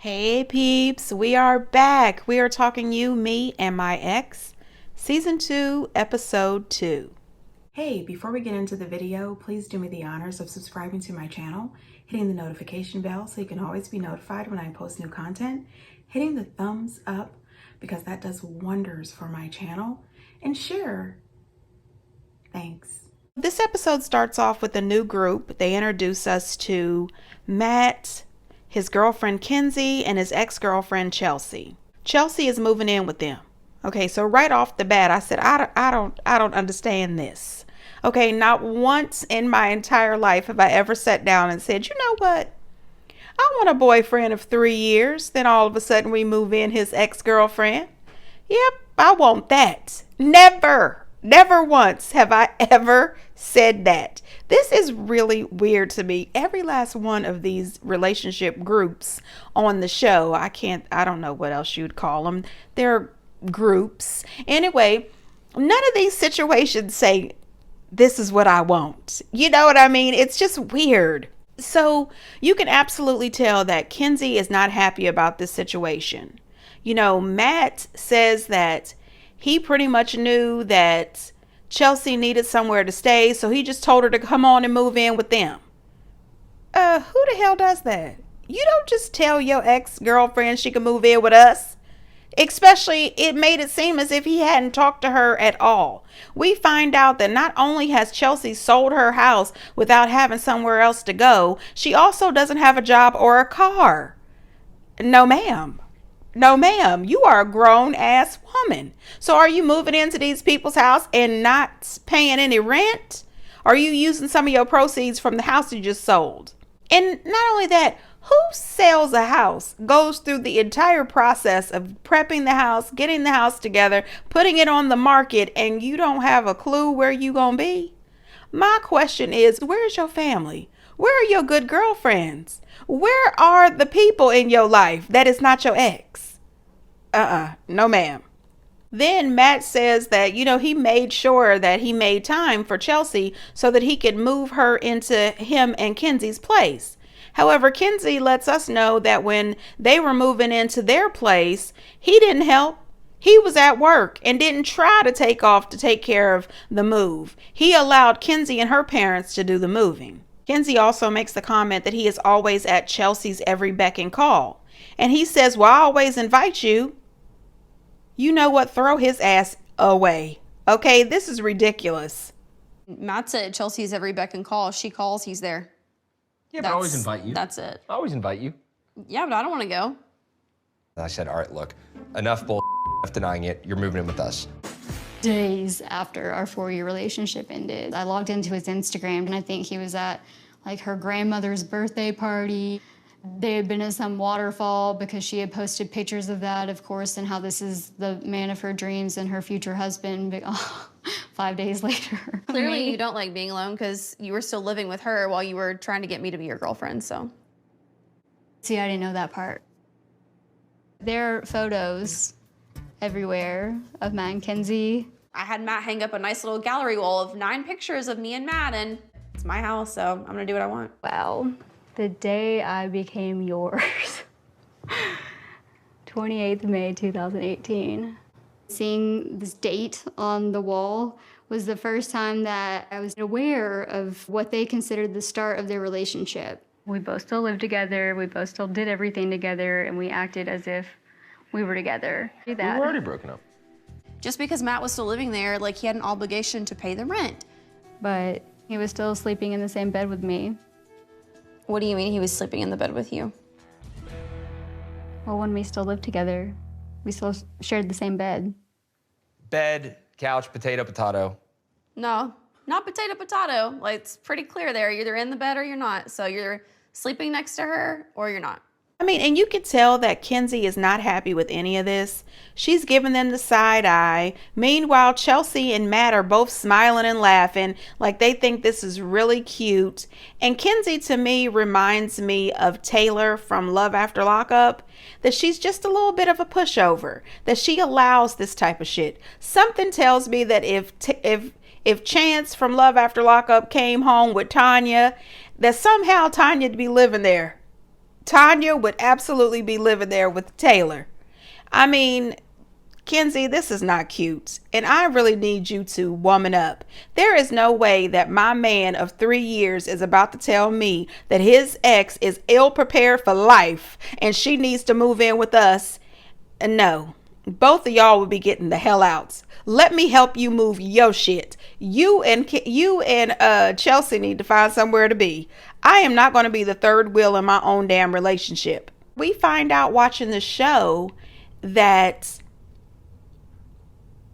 Hey peeps, we are back. We are talking You, Me, and My Ex, Season 2, Episode 2. Hey, before we get into the video, please do me the honors of subscribing to my channel, hitting the notification bell so you can always be notified when I post new content, hitting the thumbs up because that does wonders for my channel, and share. Thanks. This episode starts off with a new group. They introduce us to Matt, his girlfriend Kenzie, and his ex-girlfriend Chelsea. Chelsea is moving in with them. Okay, so right off the bat, I said, I don't understand this. Okay, not once in my entire life have I ever sat down and said, you know what? I want a boyfriend of 3 years. Then all of a sudden we move in his ex-girlfriend. Yep, I want that. Never once have I ever said that. This is really weird to me. Every last one of these relationship groups on the show, I don't know what else you'd call them. They're groups. Anyway, none of these situations say, this is what I want. You know what I mean? It's just weird. So you can absolutely tell that Kenzie is not happy about this situation. You know, Matt says that he pretty much knew that Chelsea needed somewhere to stay, so he just told her to come on and move in with them. Who the hell does that? You don't just tell your ex-girlfriend she can move in with us. Especially, it made it seem as if he hadn't talked to her at all. We find out that not only has Chelsea sold her house without having somewhere else to go, she also doesn't have a job or a car. No, ma'am. No, ma'am, you are a grown-ass woman. So are you moving into these people's house and not paying any rent? Are you using some of your proceeds from the house you just sold? And not only that, who sells a house, goes through the entire process of prepping the house, getting the house together, putting it on the market, and you don't have a clue where you gonna be? My question is, where's your family? Where are your good girlfriends? Where are the people in your life that is not your ex? No ma'am. Then Matt says that, he made sure that he made time for Chelsea so that he could move her into him and Kenzie's place. However, Kenzie lets us know that when they were moving into their place, he didn't help. He was at work and didn't try to take off to take care of the move. He allowed Kenzie and her parents to do the moving. Kenzie also makes the comment that he is always at Chelsea's every beck and call. And he says, well, I always invite you. You know what? Throw his ass away. Okay, this is ridiculous. Matt's at Chelsea's every beck and call. She calls, he's there. Yeah, but I always invite you. That's it. I always invite you. Yeah, but I don't want to go. I said, all right, look, enough bull, enough denying it. You're moving in with us. Days after our 4-year relationship ended, I logged into his Instagram and I think he was at like her grandmother's birthday party. They had been at some waterfall because she had posted pictures of that, of course, and how this is the man of her dreams and her future husband. But, 5 days later. Clearly you don't like being alone because you were still living with her while you were trying to get me to be your girlfriend, so. See, I didn't know that part. There are photos everywhere of Matt and Kenzie. I had Matt hang up a nice little gallery wall of 9 pictures of me and Matt, and it's my house, so I'm gonna do what I want. Wow. The day I became yours. 28th May 2018. Seeing this date on the wall was the first time that I was aware of what they considered the start of their relationship. We both still lived together, we both still did everything together, and we acted as if we were together. We were already broken up. Just because Matt was still living there, like he had an obligation to pay the rent. But he was still sleeping in the same bed with me. What do you mean he was sleeping in the bed with you? Well, when we still lived together, we still shared the same bed. Bed, couch, potato, potato. No, not potato, potato. Like, it's pretty clear there. You're either in the bed or you're not. So you're sleeping next to her or you're not. I mean, and you can tell that Kenzie is not happy with any of this. She's giving them the side eye. Meanwhile, Chelsea and Matt are both smiling and laughing like they think this is really cute. And Kenzie, to me, reminds me of Taylor from Love After Lockup, that she's just a little bit of a pushover, that she allows this type of shit. Something tells me that if Chance from Love After Lockup came home with Tanya, that somehow Tanya'd be living there. Tanya would absolutely be living there with Taylor. I mean, Kenzie, this is not cute, and I really need you to woman up. There is no way that my man of 3 years is about to tell me that his ex is ill prepared for life and she needs to move in with us. No, both of y'all will be getting the hell out. Let me help you move your shit. You and Chelsea need to find somewhere to be. I am not going to be the third wheel in my own damn relationship. We find out watching the show that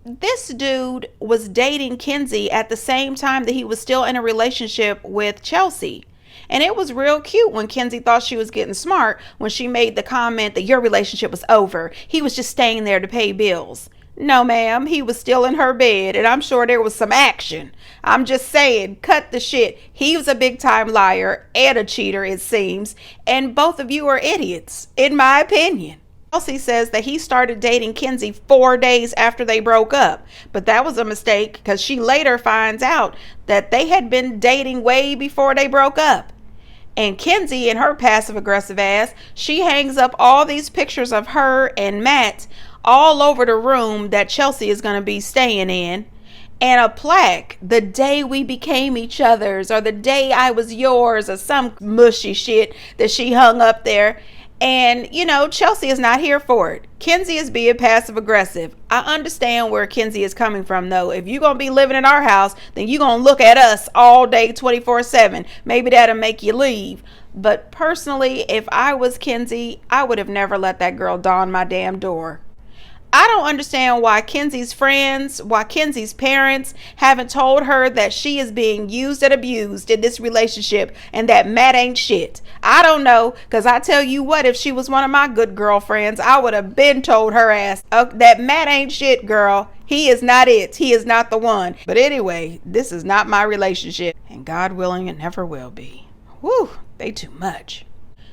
this dude was dating Kenzie at the same time that he was still in a relationship with Chelsea. And it was real cute when Kenzie thought she was getting smart when she made the comment that your relationship was over. He was just staying there to pay bills. No, ma'am, he was still in her bed, and I'm sure there was some action. I'm just saying, cut the shit. He was a big time liar and a cheater, it seems, and both of you are idiots, in my opinion. Chelsea says that he started dating Kenzie 4 days after they broke up, but that was a mistake because she later finds out that they had been dating way before they broke up. And Kenzie and her passive aggressive ass, she hangs up all these pictures of her and Matt all over the room that Chelsea is going to be staying in, and a plaque, the day we became each other's, or the day I was yours, or some mushy shit that she hung up there. And, you know, Chelsea is not here for it. Kenzie is being passive aggressive. I understand where Kenzie is coming from, though. If you're going to be living in our house, then you're going to look at us all day 24/7. Maybe that'll make you leave. But personally, if I was Kenzie, I would have never let that girl dawn my damn door. I don't understand why Kenzie's friends, why Kenzie's parents haven't told her that she is being used and abused in this relationship and that Matt ain't shit. I don't know, because I tell you what, if she was one of my good girlfriends, I would have been told her ass that Matt ain't shit, girl. He is not it. He is not the one. But anyway, this is not my relationship, and God willing, it never will be. Whew, they too much.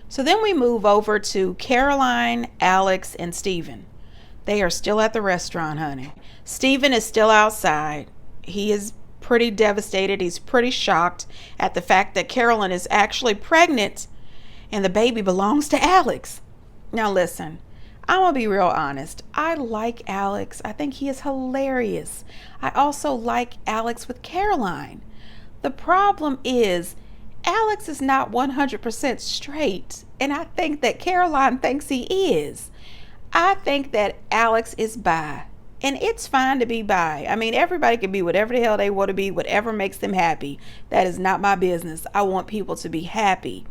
So then we move over to Caroline, Alex, and Steven. They are still at the restaurant, honey. Steven is still outside. He is pretty devastated. He's pretty shocked at the fact that Carolyn is actually pregnant and the baby belongs to Alex. Now listen, I'm going to be real honest. I like Alex. I think he is hilarious. I also like Alex with Caroline. The problem is Alex is not 100% straight, and I think that Caroline thinks he is. I think that Alex is bi, and it's fine to be bi. I mean, everybody can be whatever the hell they want to be, whatever makes them happy. That is not my business. I want people to be happy.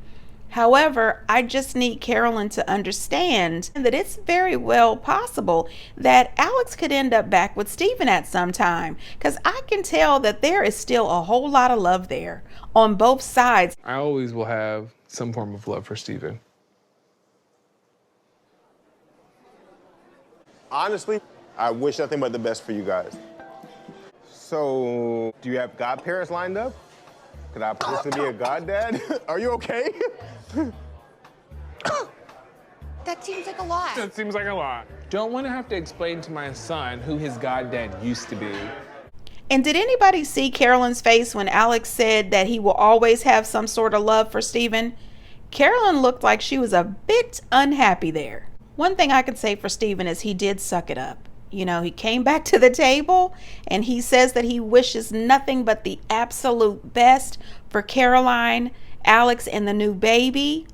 However, I just need Carolyn to understand that it's very well possible that Alex could end up back with Steven at some time, because I can tell that there is still a whole lot of love there on both sides. I always will have some form of love for Steven. Honestly, I wish nothing but the best for you guys. So, do you have godparents lined up? Could I potentially be a goddad? Are you okay? That seems like a lot. That seems like a lot. Don't want to have to explain to my son who his goddad used to be. And did anybody see Carolyn's face when Alex said that he will always have some sort of love for Steven? Carolyn looked like she was a bit unhappy there. One thing I can say for Steven is he did suck it up. You know, he came back to the table and he says that he wishes nothing but the absolute best for Caroline, Alex, and the new baby.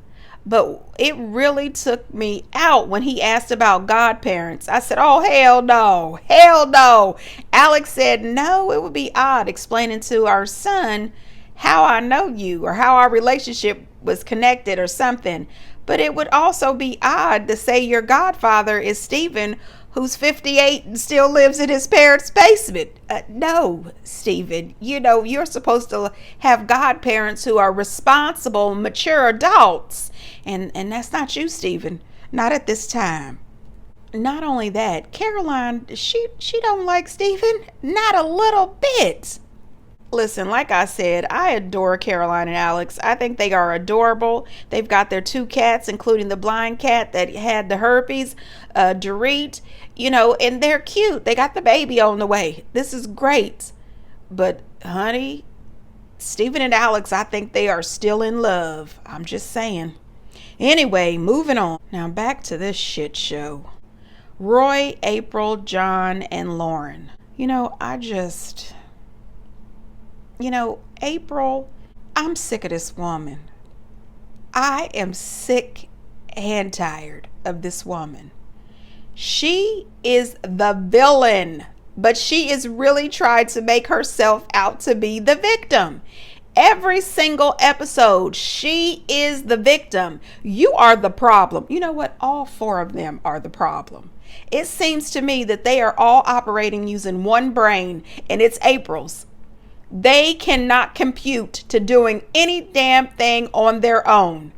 But it really took me out when he asked about godparents. I said, oh, hell no, hell no. Alex said, no, it would be odd explaining to our son how I know you or how our relationship was connected or something. But it would also be odd to say your godfather is Steven, who's 58 and still lives in his parents' basement. No, Steven, you know, you're supposed to have godparents who are responsible, mature adults. And that's not you, Steven. Not at this time. Not only that, Caroline, she don't like Steven. Not a little bit. Listen, like I said, I adore Caroline and Alex. I think they are adorable. They've got their 2 cats, including the blind cat that had the herpes, Dorit, you know, and they're cute. They got the baby on the way. This is great. But, honey, Steven and Alex, I think they are still in love. I'm just saying. Anyway, moving on. Now back to this shit show. Roy, April, John, and Lauren. April, I'm sick of this woman. I am sick and tired of this woman. She is the villain, but she is really trying to make herself out to be the victim. Every single episode, she is the victim. You are the problem. You know what? All four of them are the problem. It seems to me that they are all operating using one brain, and it's April's. They cannot compute to doing any damn thing on their own.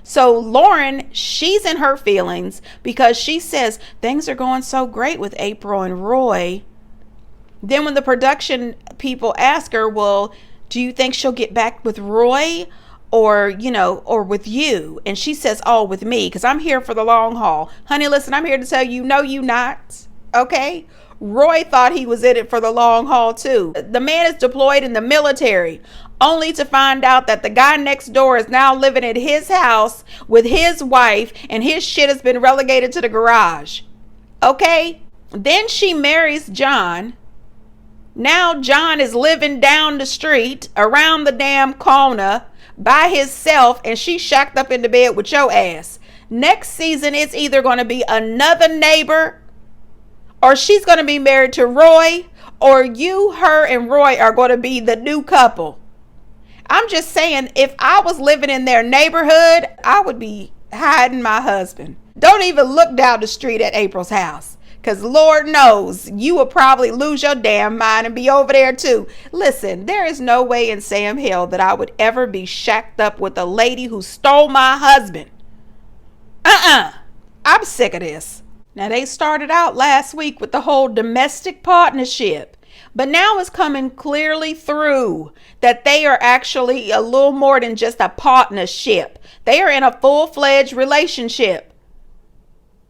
So Lauren, she's in her feelings because she says things are going so great with April and Roy. Then when the production people ask her, well, do you think she'll get back with Roy or with you? And she says, oh, with me, because I'm here for the long haul. Honey, listen, I'm here to tell you, no, you not. Okay? Roy thought he was in it for the long haul too. The man is deployed in the military, only to find out that the guy next door is now living at his house with his wife and his shit has been relegated to the garage. Okay? Then she marries John. Now John is living down the street around the damn corner by himself, and she's shacked up in the bed with your ass. Next season, it's either going to be another neighbor, or she's going to be married to Roy, or her and Roy are going to be the new couple. I'm just saying, if I was living in their neighborhood, I would be hiding my husband. Don't even look down the street at April's house. Because Lord knows you will probably lose your damn mind and be over there too. Listen, there is no way in Sam Hill that I would ever be shacked up with a lady who stole my husband. I'm sick of this. Now they started out last week with the whole domestic partnership. But now it's coming clearly through that they are actually a little more than just a partnership. They are in a full-fledged relationship.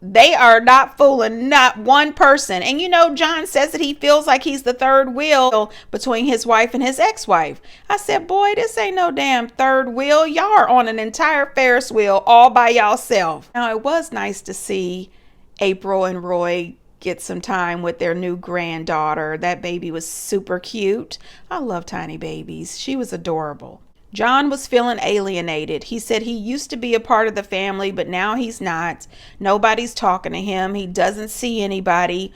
They are not fooling not one person. And John says that he feels like he's the third wheel between his wife and his ex-wife. I said, boy, this ain't no damn third wheel. Y'all are on an entire Ferris wheel all by yourself. Now, it was nice to see April and Roy get some time with their new granddaughter. That baby was super cute. I love tiny babies. She was adorable. John was feeling alienated. He said he used to be a part of the family, but now he's not. Nobody's talking to him. He doesn't see anybody.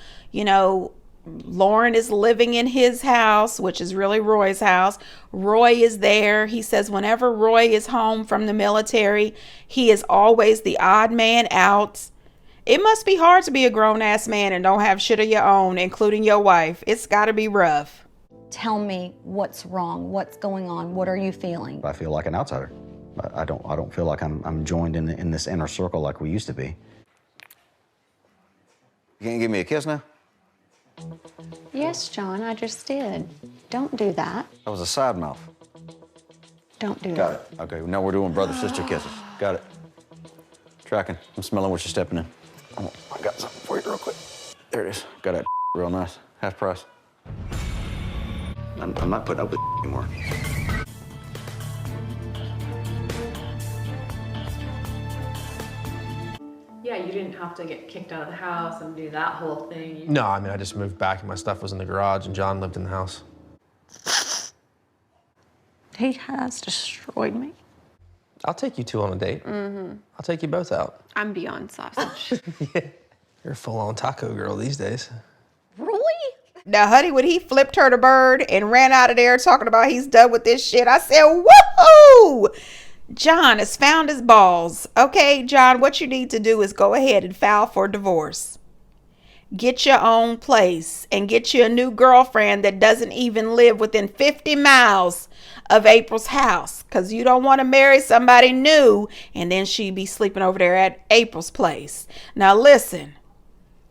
Lauren is living in his house, which is really Roy's house. Roy is there. He says whenever Roy is home from the military, he is always the odd man out. It must be hard to be a grown-ass man and don't have shit of your own, including your wife. It's got to be rough. Tell me what's wrong, what's going on, what are you feeling? I feel like an outsider. I don't feel like I'm joined in this inner circle like we used to be. You can't give me a kiss now? Yes, John, I just did. Don't do that. That was a side mouth. Don't do Got that. it. Okay, now we're doing brother-sister kisses. Got it. Tracking. I'm smelling what you're stepping in. Oh, I got something for you real quick. There it is. Got that real nice. Half price. I'm not putting up with anymore. Yeah, you didn't have to get kicked out of the house and do that whole thing. No, I mean, I just moved back and my stuff was in the garage and John lived in the house. He has destroyed me. I'll take you two on a date. I'll take you both out. I'm beyond sausage. Yeah. You're a full-on taco girl these days. Really? Now, honey, when he flipped her the bird and ran out of there talking about he's done with this shit, I said, woohoo! John has found his balls. Okay, John, what you need to do is go ahead and file for divorce. Get your own place and get you a new girlfriend that doesn't even live within 50 miles of April's house, because you don't want to marry somebody new and then she be sleeping over there at April's place. Now, listen,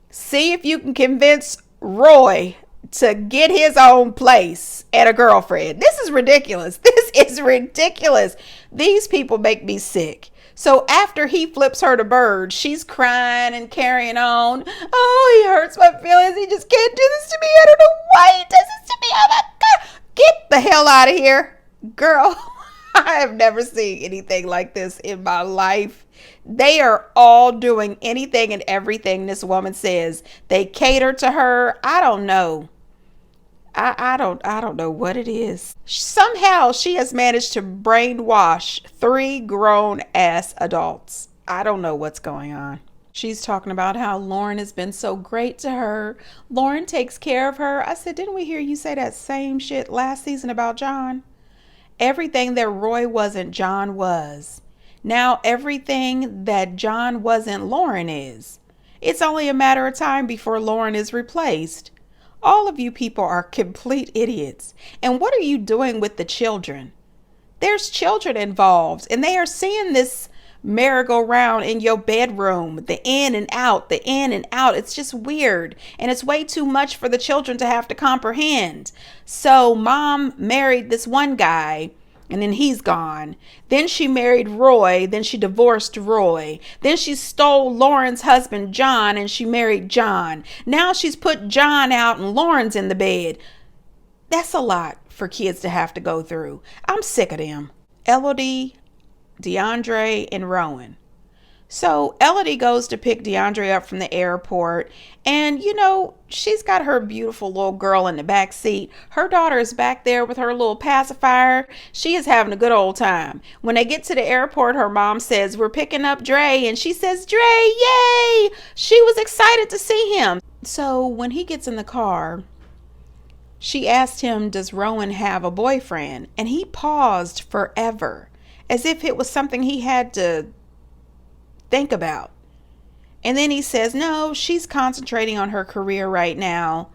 see if you can convince Roy to get his own place and a girlfriend. This is ridiculous. This is ridiculous. These people make me sick. So after he flips her the bird, she's crying and carrying on. Oh, he hurts my feelings. He just can't do this to me. I don't know why he does this to me. Oh my God. Get the hell out of here. Girl, I have never seen anything like this in my life. They are all doing anything and everything this woman says. They cater to her. I don't know. I don't know what it is. Somehow she has managed to brainwash 3 grown ass adults. I don't know what's going on. She's talking about how Lauren has been so great to her. Lauren takes care of her. I said, didn't we hear you say that same shit last season about John? Everything that Roy wasn't, John was. Now everything that John wasn't, Lauren is. It's only a matter of time before Lauren is replaced. All of you people are complete idiots. And what are you doing with the children? There's children involved, and they are seeing this merry-go-round in your bedroom, the in and out, the in and out. It's just weird, and it's way too much for the children to have to comprehend. So mom married this one guy, and then he's gone. Then she married Roy. Then she divorced Roy. Then she stole Lauren's husband, John, and she married John. Now she's put John out and Lauren's in the bed. That's a lot for kids to have to go through. I'm sick of them. Elodie, DeAndre, and Rowan. So Elodie goes to pick DeAndre up from the airport, and she's got her beautiful little girl in the back seat. Her daughter is back there with her little pacifier. She is having a good old time. When they get to the airport, her mom says, we're picking up Dre, and she says, Dre, yay! She was excited to see him. So when he gets in the car, she asked him, does Rowan have a boyfriend? And he paused forever, as if it was something he had to think about. And then he says, no, she's concentrating on her career right now.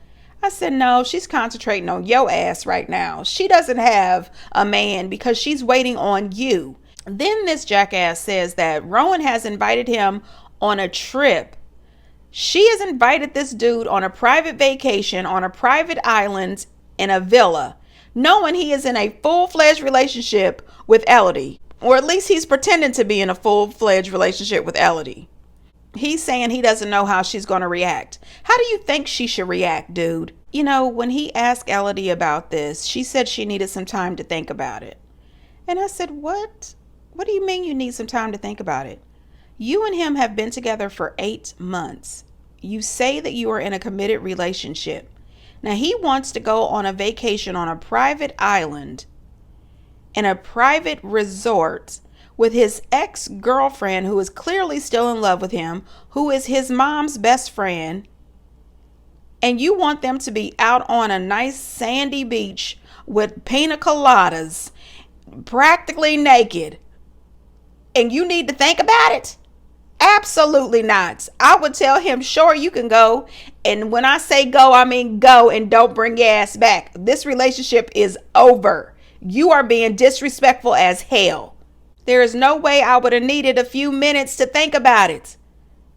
I said, no, she's concentrating on your ass right now. She doesn't have a man because she's waiting on you. Then this jackass says that Rowan has invited him on a trip. She has invited this dude on a private vacation on a private island in a villa, knowing he is in a full-fledged relationship with Elodie. Or at least he's pretending to be in a full-fledged relationship with Elodie. He's saying he doesn't know how she's going to react. How do you think she should react, dude? When he asked Elodie about this, she said she needed some time to think about it. And I said, what? What do you mean you need some time to think about it? You and him have been together for 8 months. You say that you are in a committed relationship. Now he wants to go on a vacation on a private island in a private resort with his ex-girlfriend, who is clearly still in love with him, who is his mom's best friend. And you want them to be out on a nice sandy beach with pina coladas, practically naked. And you need to think about it? Absolutely not. I would tell him, sure, you can go. And when I say go, I mean go, and don't bring your ass back. This relationship is over. You are being disrespectful as hell. There is no way I would have needed a few minutes to think about it.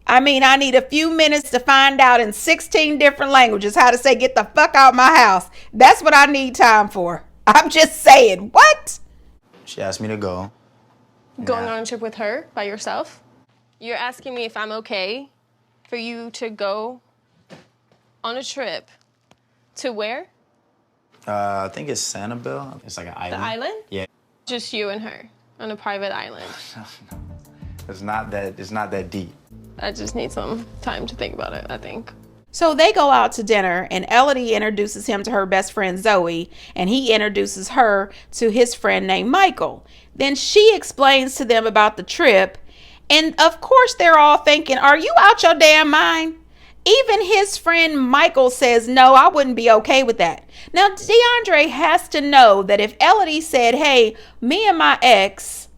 I need a few minutes to find out in 16 different languages how to say, get the fuck out my house. That's what I need time for. I'm just saying, what? She asked me to go. Going on a trip with her by yourself? You're asking me if I'm okay for you to go on a trip to where? I think it's Sanibel. It's like an island. The island? Yeah. Just you and her on a private island. It's not that deep. I just need some time to think about it, I think. So they go out to dinner, and Elodie introduces him to her best friend Zoe, and he introduces her to his friend named Michael. Then she explains to them about the trip, and of course they're all thinking, are you out your damn mind? Even his friend Michael says, no, I wouldn't be okay with that. Now, DeAndre has to know that if Elodie said, hey, me and my ex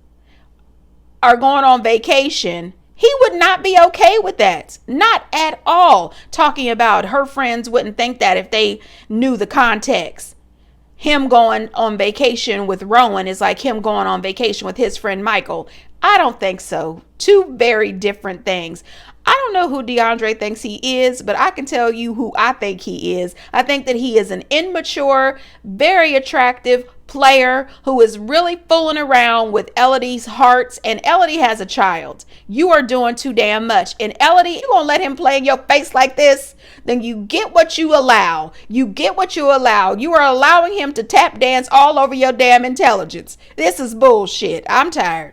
are going on vacation, he would not be okay with that. Not at all. Talking about her friends wouldn't think that if they knew the context. Him going on vacation with Rowan is like him going on vacation with his friend Michael. I don't think so. Two very different things. I don't know who DeAndre thinks he is, but I can tell you who I think he is. I think that he is an immature, very attractive player who is really fooling around with Elodie's hearts, and Elodie has a child. You are doing too damn much. And Elodie, you gonna let him play in your face like this? Then you get what you allow. You get what you allow. You are allowing him to tap dance all over your damn intelligence. This is bullshit. I'm tired.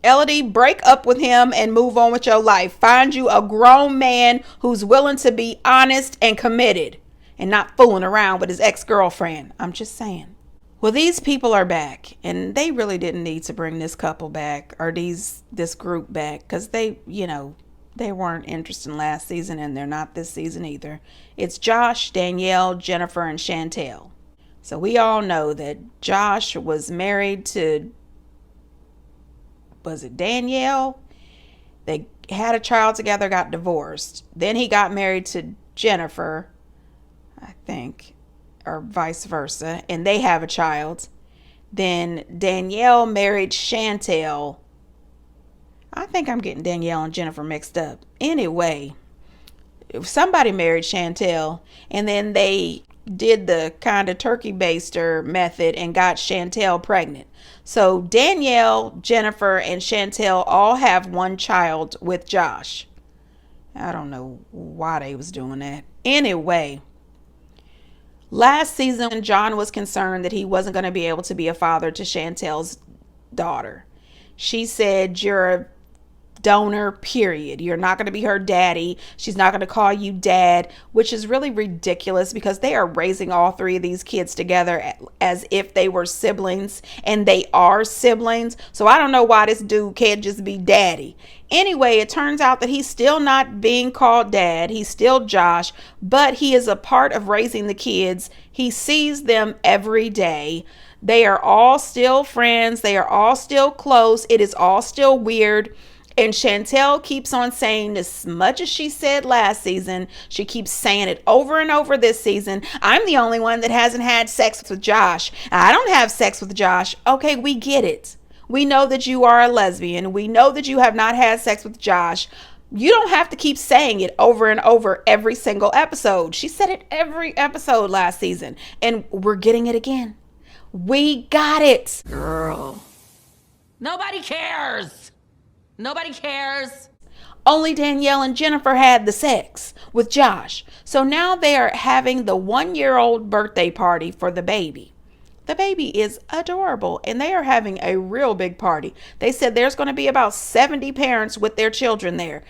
Elodie, break up with him and move on with your life. Find you a grown man who's willing to be honest and committed and not fooling around with his ex-girlfriend. I'm just saying. Well, these people are back, and they really didn't need to bring this couple back or this group back, because they weren't interested last season, and they're not this season either. It's Josh, Danielle, Jennifer, and Chantel. So we all know that Josh was married to, was it Danielle? They had a child together, got divorced. Then he got married to Jennifer, I think, or vice versa, and they have a child. Then Danielle married Chantel. I think I'm getting Danielle and Jennifer mixed up. Anyway, somebody married Chantel, and then they did the kind of turkey baster method and got Chantel pregnant. So Danielle, Jennifer, and Chantel all have one child with Josh. I don't know why they was doing that. Anyway, last season, John was concerned that he wasn't going to be able to be a father to Chantel's daughter. She said, "You're a donor, period. You're not going to be her daddy. She's not going to call you dad," which is really ridiculous because they are raising all three of these kids together as if they were siblings, and they are siblings. So I don't know why this dude can't just be daddy. Anyway, it turns out that he's still not being called dad. He's still Josh, but he is a part of raising the kids. He sees them every day. They are all still friends. They are all still close. It is all still weird. And Chantel keeps on saying, as much as she said last season, she keeps saying it over and over this season, "I'm the only one that hasn't had sex with Josh. I don't have sex with Josh." Okay, we get it. We know that you are a lesbian. We know that you have not had sex with Josh. You don't have to keep saying it over and over every single episode. She said it every episode last season, and we're getting it again. We got it. Girl. Nobody cares. Nobody cares. Only Danielle and Jennifer had the sex with Josh. So now they are having the 1-year-old birthday party for the baby. The baby is adorable, and they are having a real big party. They said there's going to be about 70 parents with their children there.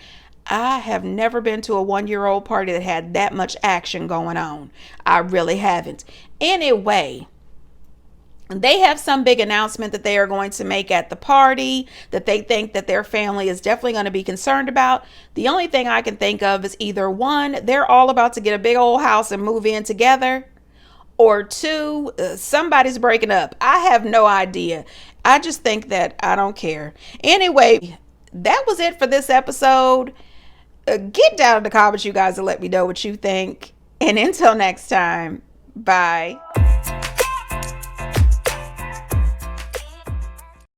I have never been to a 1-year-old party that had that much action going on. I really haven't. Anyway, they have some big announcement that they are going to make at the party that they think that their family is definitely going to be concerned about. The only thing I can think of is either one, they're all about to get a big old house and move in together, or two, somebody's breaking up. I have no idea. I just think that I don't care. Anyway, that was it for this episode. Get down in the comments, you guys, and let me know what you think. And until next time, bye.